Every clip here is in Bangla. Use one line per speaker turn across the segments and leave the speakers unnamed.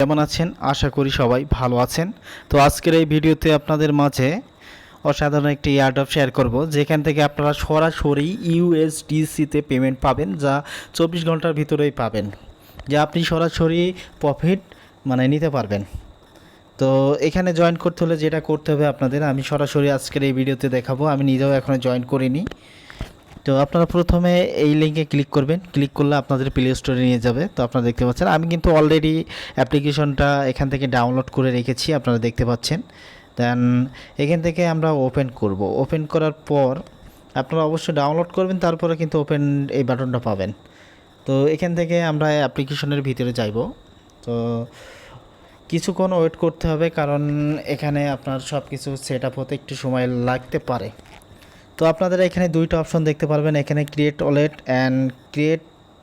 কেমন আছেন? আশা করি সবাই ভালো আছেন। তো আজকের এই ভিডিওতে আপনাদের মাঝে অসাধারণ একটি এয়ারড্রপ শেয়ার করব, যেখান থেকে আপনারা সরাসরি ইউএসডিসিতে পেমেন্ট পাবেন, যা 24 ঘন্টার ভিতরেই পাবেন, যা আপনি সরাসরি প্রফিট নিতে পারবেন। তো এখানে জয়েন করতে হলে যেটা করতে হবে আপনাদের, আমি সরাসরি আজকের এই ভিডিওতে দেখাবো। আমি নিজেও এখনও জয়েন করিনি। তো আপনারা প্রথমে এই লিঙ্কে ক্লিক করবেন। ক্লিক করলে আপনাদের প্লে স্টোরে নিয়ে যাবে। তো আপনারা দেখতে পাচ্ছেন আমি কিন্তু অলরেডি অ্যাপ্লিকেশনটা এখান থেকে ডাউনলোড করে রেখেছি, আপনারা দেখতে পাচ্ছেন। দেন এখান থেকে আমরা ওপেন করব। ওপেন করার পর আপনারা অবশ্যই ডাউনলোড করবেন, তারপরে কিন্তু ওপেন এই বাটনটা পাবেন। তো এখান থেকে আমরা অ্যাপ্লিকেশনের ভিতরে যাইব। তো কিছুক্ষণ ওয়েট করতে হবে, কারণ এখানে আপনার সব কিছু সেট আপ হতে একটু সময় লাগতে পারে। তো আপনাদের এখানে দুইটা অপশন দেখতে পারবেন, এখানে create wallet and create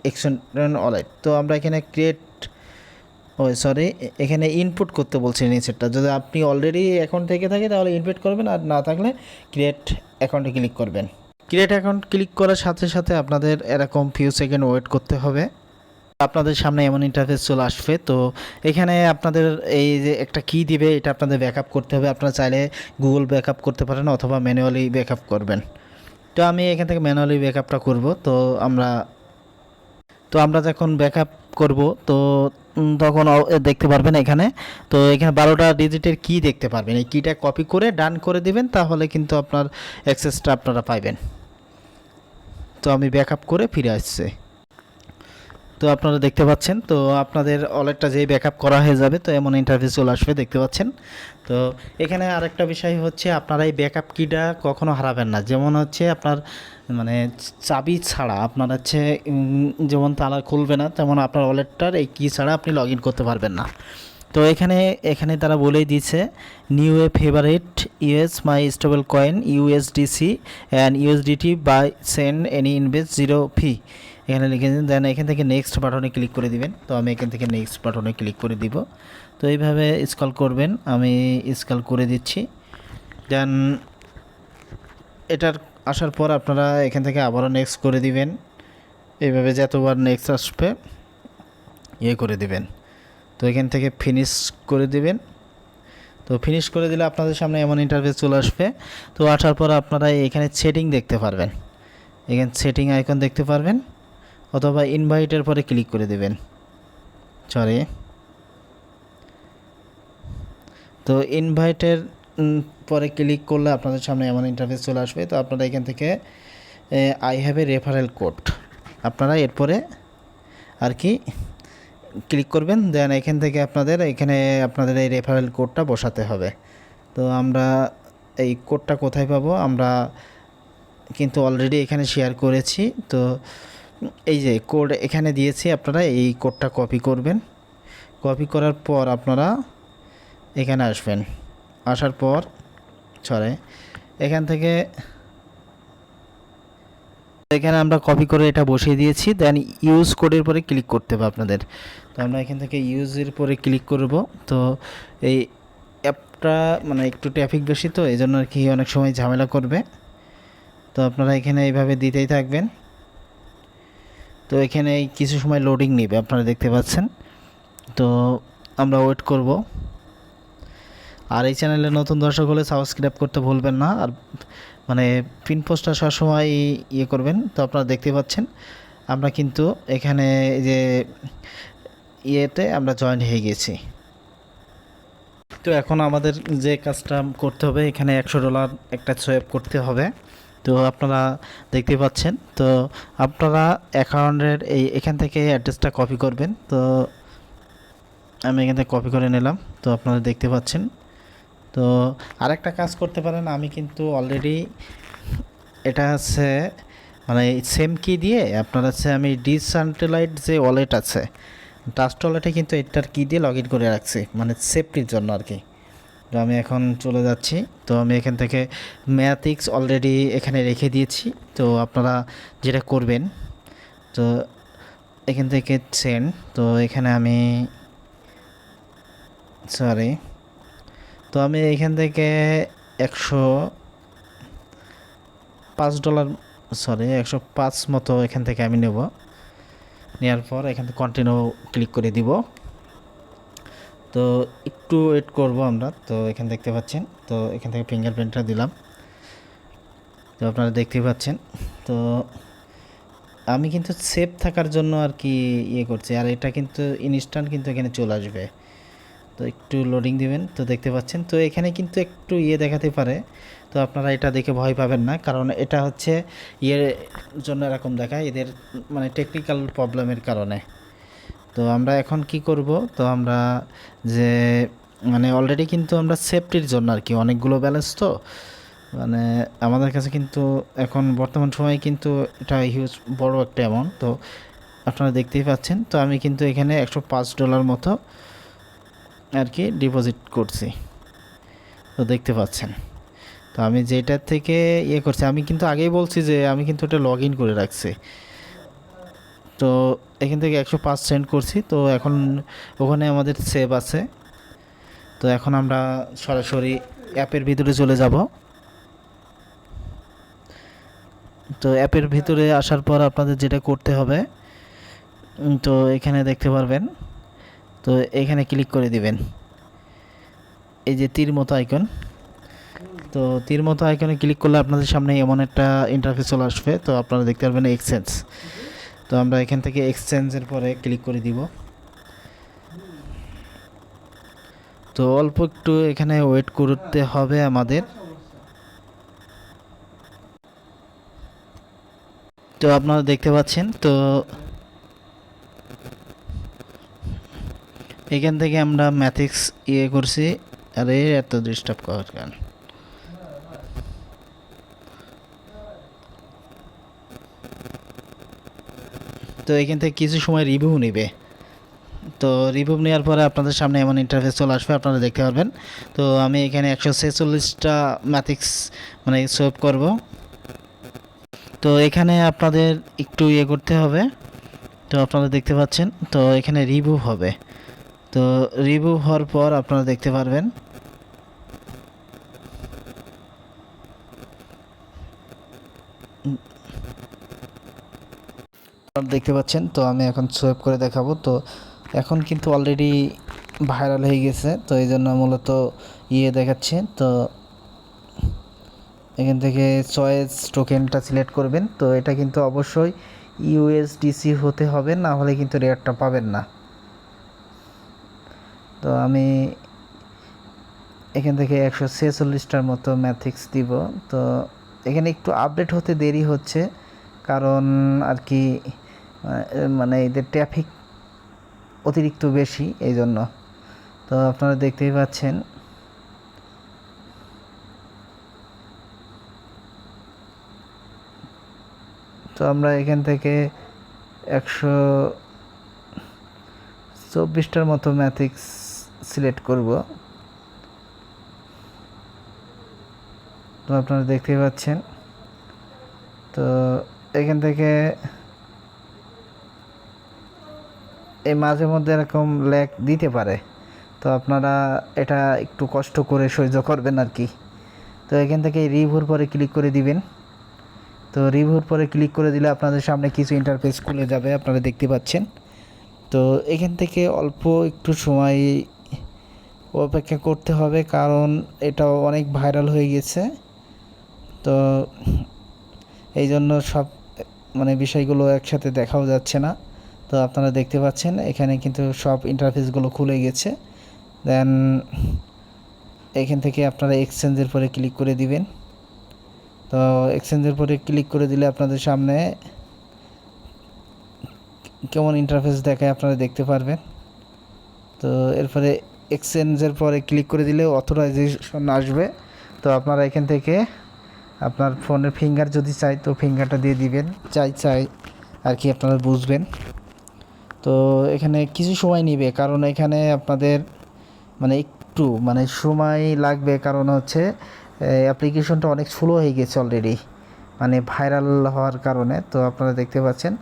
extension wallet. তো আমরা এখানে এখানে ইনপুট করতে বলছি নিচেরটা। যদি আপনি অলরেডি অ্যাকাউন্ট থেকে থাকে তাহলে ইনপুট করবেন, আর না থাকলে ক্রিয়েট অ্যাকাউন্টে ক্লিক করবেন। ক্রিয়েট অ্যাকাউন্ট ক্লিক করার সাথে সাথে আপনাদের এরকম ফিউ সেকেন্ড ওয়েট করতে হবে। আপনাদের সামনে এমন ইন্টারফেস চলে আসবে। তো এখানে আপনাদের এই যে একটা কি দিবে, এটা আপনাদের ব্যাকআপ করতে হবে। আপনারা চাইলে গুগল ব্যাকআপ করতে পারেন অথবা ম্যানুয়ালি ব্যাকআপ করবেন। তো আমি এখান থেকে ম্যানুয়ালি ব্যাকআপটা করব। তো আমরা যখন ব্যাকআপ করব, তো তখন দেখতে পারবেন এখানে। তো এখানে 12টা ডিজিটের কি দেখতে পারবেন, এই কিটা কপি করে ডান করে দিবেন, তাহলে কিন্তু আপনার অ্যাক্সেসটা আপনারা পাইবেন। তো আমি ব্যাকআপ করে ফিরে আসছি। তো আপনারা দেখতে পাচ্ছেন, তো আপনাদের ওয়ালেটটা যেই ব্যাকআপ করা হয়ে যাবে, তো এমন ইন্টারফেস চলে আসবে, দেখতে পাচ্ছেন। তো এখানে আরেকটা বিষয় হচ্ছে, আপনারা এই ব্যাকআপ কিটা কখনো হারাবেন না। যেমন হচ্ছে আপনার চাবি ছাড়া আপনার হচ্ছে যেমন তালা খুলবে না, তেমন আপনার ওয়ালেটটার এই কি ছাড়া আপনি লগ ইন করতে পারবেন না। তো এখানে তারা বলেই দিয়েছে, new a favourite US my stable coin USDC and USDT buy send any invest zero fee. এখানে লিখে দিন। দেন এখান থেকে নেক্সট বাটনে ক্লিক করে দিবেন। তো আমি এখান থেকে নেক্সট বাটনে ক্লিক করে দিব। তো এইভাবে স্ক্রল করবেন, আমি স্ক্রল করে দিচ্ছি। দেন এটার আসার পর আপনারা এখান থেকে আবারও নেক্সট করে দিবেন। এইভাবে যতবার নেক্সট আসবে করে দিবেন। তো এখান থেকে ফিনিশ করে দিবেন। তো ফিনিশ করে দিলে আপনাদের সামনে এমন ইন্টারফেস চলে আসবে। তো আসার পর আপনারা এখানে সেটিং দেখতে পারবেন, এখানে সেটিং আইকন দেখতে পারবেন, অথবা ইনভাইটের পরে ক্লিক করে দেবেন। তো ইনভাইটের পরে ক্লিক করলে আপনাদের সামনে এমন ইন্টারফেস চলে আসবে। তো আপনারা এখান থেকে I have a referral code, আপনারা এরপরে আর কি ক্লিক করবেন। দেন এখান থেকে আপনাদের এই রেফারেল কোডটা বসাতে হবে। তো আমরা এই কোডটা কোথায় পাবো, আমরা কিন্তু অলরেডি এখানে শেয়ার করেছি। তো এই যে কোড এখানে দিয়েছি, আপনারা এই কোডটা কপি করবেন। কপি করার পর আপনারা এখানে আসবেন। আসার পর এখান থেকে এখানে আমরা কপি করে এটা বসিয়ে দিয়েছি। দেন ইউজ কোডের পরে ক্লিক করতে হবে আপনাদের। তো আমরা এখান থেকে ইউজের পরে ক্লিক করব। তো এই অ্যাপটা একটু ট্রাফিক বেশি, তো এই জন্য আর কি অনেক সময় ঝামেলা করবে। তো আপনারা এখানে এইভাবে দিতেই থাকবেন। তো এখানে কিছু সময় লোডিং নেবে, আপনারা দেখতে পাচ্ছেন। তো আমরা ওয়েট করব। আর এই চ্যানেলে নতুন দর্শক হলে সাবস্ক্রাইব করতে ভুলবেন না, আর পিন পোস্টটা সবসময় করবেন। তো আপনারা দেখতে পাচ্ছেন আমরা কিন্তু এখানে যে আমরা জয়েন হয়ে গেছি। তো এখন আমাদের যে কাজটা করতে হবে, এখানে $100 একটা সোয়াইপ করতে হবে। তো আপনারা দেখতে পাচ্ছেন। তো আপনারা অ্যাকাউন্টের এখান থেকে অ্যাড্রেসটা কপি করবেন। তো আমি এখান থেকে কপি করে নিলাম। তো আপনারা দেখতে পাচ্ছেন। তো আরেকটা কাজ করতে পারেন, আমি কিন্তু অলরেডি এটা হচ্ছে সেম কি দিয়ে আপনার আমি ডিসেন্ট্রালাইজড যে ওয়ালেট আছে, ট্রাস্ট ওয়ালেটে কিন্তু এটার কি দিয়ে লগ ইন করে রাখছি, সেফটির জন্য আর কি। তো আমি এখন চলে যাচ্ছি। তো আমি এখান থেকে ম্যাথিক্স অলরেডি এখানে রেখে দিয়েছি। তো আপনারা যেটা করবেন, তো এখান থেকে সেন্ড। তো এখানে আমি তো আমি এখান থেকে $105 মতো এখান থেকে আমি নেব। নেওয়ার পর এখান থেকে কন্টিনিউ ক্লিক করে দিব। তো একটু ওয়েট করব আমরা। তো এখানে দেখতে পাচ্ছেন, তো এখান থেকে ফিঙ্গারপ্রিন্টটা দিলাম, তো আপনারা দেখতে পাচ্ছেন। তো আমি কিন্তু সেফ থাকার জন্য আর কি করছি, আর এটা কিন্তু ইনস্ট্যান্ট কিন্তু এখানে চলে আসবে। তো একটু লোডিং দিবেন, তো দেখতে পাচ্ছেন। তো এখানে কিন্তু একটু দেখাতে পারে, তো আপনারা এটা দেখে ভয় পাবেন না, কারণ এটা হচ্ছে জন্য এরকম দেখায়, এদের মানে টেকনিক্যাল প্রবলেমের কারণে। তো আমরা এখন কি করব, তো আমরা যে মানে অলরেডি কিন্তু আমরা সেফটির জন্য আর কি অনেকগুলো ব্যালেন্স, তো মানে আমাদের কাছে কিন্তু এখন বর্তমান সময়ে কিন্তু এটা হিউজ বড় একটা অ্যামাউন্ট, তো আপনারা দেখতেই পাচ্ছেন। তো আমি কিন্তু এখানে $105 মতো আর কি ডিপোজিট করছি, তো দেখতে পাচ্ছেন। তো আমি যেটার থেকে করছি, আমি কিন্তু আগেই বলছি যে আমি কিন্তু এটা লগ ইন করে রাখছি। তো এখান থেকে 105 সেন্ড করছি, তো এখন ওখানে আমাদের সেভ আছে। তো এখন আমরা সরাসরি অ্যাপের ভিতরে চলে যাব। তো অ্যাপের ভিতরে আসার পর আপনাদের যেটা করতে হবে, তো এখানে দেখতে পারবেন, তো এখানে ক্লিক করে দিবেন এই যে তীর মতো আইকন। তো তীর মতো আইকনে ক্লিক করলে আপনাদের সামনে এমন একটা ইন্টারফেস চলে আসবে, তো আপনারা দেখতে পারবেন এক্সচেঞ্জ। তো আমরা এখান থেকে এক্সচেঞ্জের পরে ক্লিক করে দিব। তো অল্প একটু এখানে ওয়েট করতে হবে আমাদের। তো আপনারা দেখতে পাচ্ছেন, তো এখান থেকে আমরা ম্যাথিক্স করছি। আরে এত ডিস্টার্ব করার কারণ, তো এখান থেকে কিছু সময় রিভিউ নেবে। তো রিভিউ নেওয়ার পরে আপনাদের সামনে এমন ইন্টারফেস চলে আসবে, আপনারা দেখতে পারবেন। তো আমি এখানে 146টা ম্যাথিক্স মানে সেভ করব। তো এখানে আপনাদের একটু করতে হবে। তো আপনারা দেখতে পাচ্ছেন, তো এখানে রিভিউ হবে। তো রিভিউ হওয়ার পর আপনারা দেখতে পারবেন, দেখতে পাচ্ছেন। তো আমি এখন সোয়েপ করে দেখাবো। তো এখন কিন্তু অলরেডি ভাইরাল হয়ে গেছে, তো এই জন্য মূলত দেখাচ্ছে। তো এখান থেকে চয়েস টোকেনটা সিলেক্ট করবেন। তো এটা কিন্তু অবশ্যই ইউএসডিসি হতে হবে, না হলে কিন্তু রেয়ারটা পাবেন না। তো আমি এখান থেকে 146টার মতো ম্যাথিক্স দিব। তো এখানে একটু আপডেট হতে দেরি হচ্ছে, কারণ আর কি মানে এদের ট্রাফিক অতিরিক্ত বেশি, এই জন্য। তো আপনারা দেখতেই পাচ্ছেন। তো আমরা এখান থেকে 124টার মতো ম্যাথিক্স সিলেক্ট করব। তো আপনারা দেখতেই পাচ্ছেন। তো এখান থেকে এই মাঝে মধ্যে এরকম ল্যাগ দিতে পারে, তো আপনারা এটা একটু কষ্ট করে সহ্য করবেন আর কি। তো এখান থেকে রিভিউর পরে ক্লিক করে দিবেন। তো রিভিউর পরে ক্লিক করে দিলে আপনাদের সামনে কিছু ইন্টারফেস খুলে যাবে, আপনারা দেখতে পাচ্ছেন। তো এখান থেকে অল্প একটু সময় অপেক্ষা করতে হবে, কারণ এটা অনেক ভাইরাল হয়ে গেছে। তো এই জন্য সব মানে বিষয়গুলো একসাথে দেখাও যাচ্ছে না। তো আপনারা দেখতে পাচ্ছেন এখানে কিন্তু সব ইন্টারফেসগুলো খুলে গেছে। দেন এখান থেকে আপনারা এক্সচেঞ্জের পরে ক্লিক করে দিবেন। তো এক্সচেঞ্জের পরে ক্লিক করে দিলে আপনাদের সামনে কেমন ইন্টারফেস দেখায় আপনারা দেখতে পারবেন। তো এরপরে এক্সচেঞ্জের পরে ক্লিক করে দিলে অথরাইজেশন আসবে। তো আপনারা এখান থেকে আপনার ফোনের ফিঙ্গার যদি চাই, তো ফিঙ্গারটা দিয়ে দিবেন, চাই আর কি, আপনারা বুঝবেন। তো এখানে কিছু সময় নেবে, কারণ এখানে আপনাদের মানে একটু মানে সময় লাগবে, কারণ হচ্ছে অ্যাপ্লিকেশনটা অনেক স্লো হয়ে গেছে অলরেডি, মানে ভাইরাল হওয়ার কারণে। তো আপনারা দেখতে পাচ্ছেন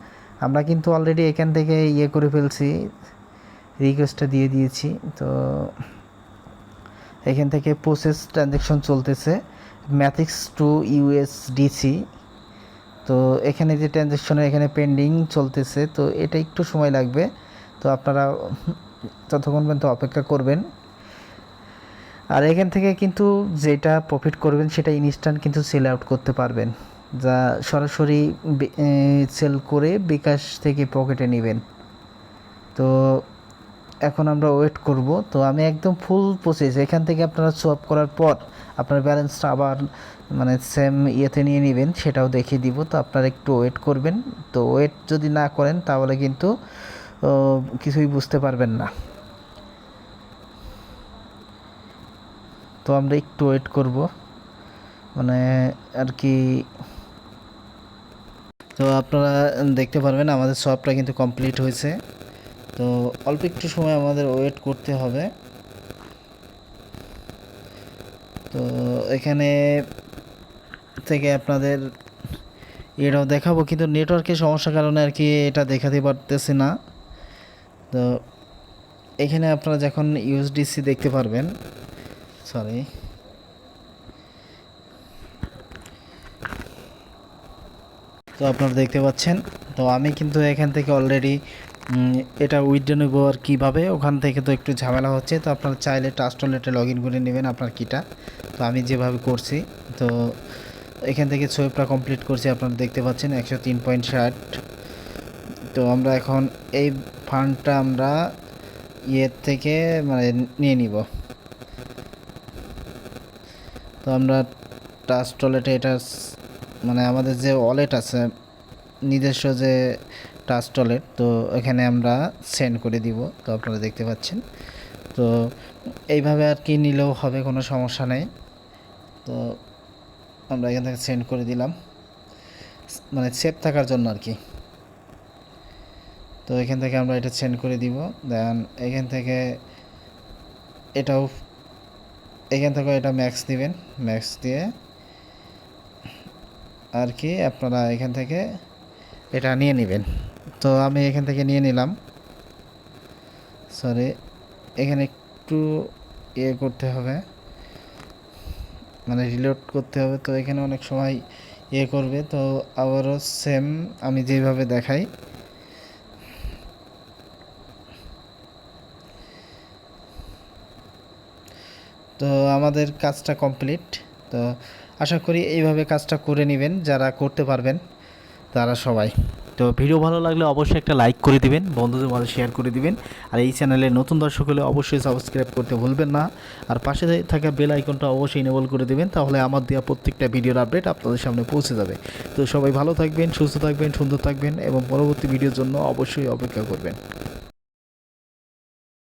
আমরা কিন্তু অলরেডি এখান থেকে করে ফেলছি, রিকোয়েস্টটা দিয়ে দিয়েছি। তো এখান থেকে প্রসেস ট্রানজ্যাকশন চলতেছে ম্যাথিক্স টু ইউএসডিসি। তো এখানে যে ট্রানজ্যাকশনের এখানে পেন্ডিং চলতেছে, তো এটা একটু সময় লাগবে। তো আপনারা ততক্ষণ পর্যন্ত অপেক্ষা করবেন। আর এখান থেকে কিন্তু যেটা প্রফিট করবেন সেটা ইনস্ট্যান্ট কিন্তু সেল আউট করতে পারবেন, যা সরাসরি সেল করে বিকাশ থেকে পকেটে নেবেন। তো এখন আমরা ওয়েট করব। তো আমি একদম ফুল প্রসেস এখান থেকে আপনারা সোয়াপ করার পর আপনার ব্যালেন্সটা আবার মানে সেম ইয়েতে নিয়ে নেবেন, সেটাও দেখিয়ে দিব। তো আপনারা একটু ওয়েট করবেন। তো ওয়েট যদি না করেন তাহলে কিন্তু কিছুই বুঝতে পারবেন না। তো আমরা একটু ওয়েট করব, মানে আর কি। তো আপনারা দেখতে পারবেন আমাদের সবটা কিন্তু কমপ্লিট হয়েছে। তো অল্প একটু সময় আমাদের ওয়েট করতে হবে। তো এখানে থেকে আপনাদের এটাও দেখাবো, কিন্তু নেটওয়ার্কের সমস্যার কারণে আর কি এটা দেখাতে পারতেছি না। তো এখানে আপনারা যখন ইউএসডিসি দেখতে পারবেন, সরি, তো আপনারা দেখতে পাচ্ছেন। তো আমি কিন্তু এখান থেকে অলরেডি এটা উইথড্র নেব। আর কীভাবে ওখান থেকে তো একটু ঝামেলা হচ্ছে। তো আপনারা চাইলে ট্রাস্ট ওয়ালেটে লগ ইন করে নেবেন আপনার কিটা। তো আমি যেভাবে করছি, তো এখান থেকে সোয়েবটা কমপ্লিট করছি, আপনারা দেখতে পাচ্ছেন 103.60। তো আমরা এখন এই ফান্ডটা আমরা ইয়ের থেকে মানে নিয়ে নিব। তো আমরা ট্রাস্ট ওয়ালেটে এটা মানে আমাদের যে ওয়ালেট আছে নিজস্ব যে ট্রাস্ট ওয়ালেট, তো এখানে আমরা সেন্ড করে দিব। তো আপনারা দেখতে পাচ্ছেন। তো এইভাবে আর কি নিলেও হবে, কোনো সমস্যা নেই। তো আমরা এখান থেকে সেন্ড করে দিলাম, মানে সেভ থাকার জন্য আর কি। তো এখান থেকে আমরা এটা সেন্ড করে দিব। দেন এখান থেকে এটাও এখান থেকে এটা ম্যাক্স দিবেন, ম্যাক্স দিয়ে আর কি আপনারা এখান থেকে এটা নিয়ে নেবেন। তো আমি এখান থেকে নিয়ে নিলাম। সরি, এখানে একটু ইয়ে করতে হবে, মানে রিলোড করতে হবে। তো এখানে অনেক সময় ইয়ে করবে। তো আবারও সেম আমি যেভাবে দেখাই, তো আমাদের কাজটা কমপ্লিট। তো আশা করি এইভাবে কাজটা করে নেবেন যারা করতে পারবেন তারা সবাই। তো ভিডিও ভালো লাগলে অবশ্যই একটা লাইক করে দিবেন, বন্ধুদের মাঝে শেয়ার করে দিবেন। আর এই চ্যানেলে নতুন দর্শক হলে অবশ্যই সাবস্ক্রাইব করতে ভুলবেন না। আর পাশে থাকা বেল আইকনটা অবশ্যই ইনেবল করে দিবেন, তাহলে আমার দেওয়া প্রত্যেকটা ভিডিওর আপডেট আপনাদের সামনে পৌঁছে যাবে। তো সবাই ভালো থাকবেন, সুস্থ থাকবেন, সুন্দর থাকবেন এবং পরবর্তী ভিডিওর জন্য অবশ্যই অপেক্ষা করবেন।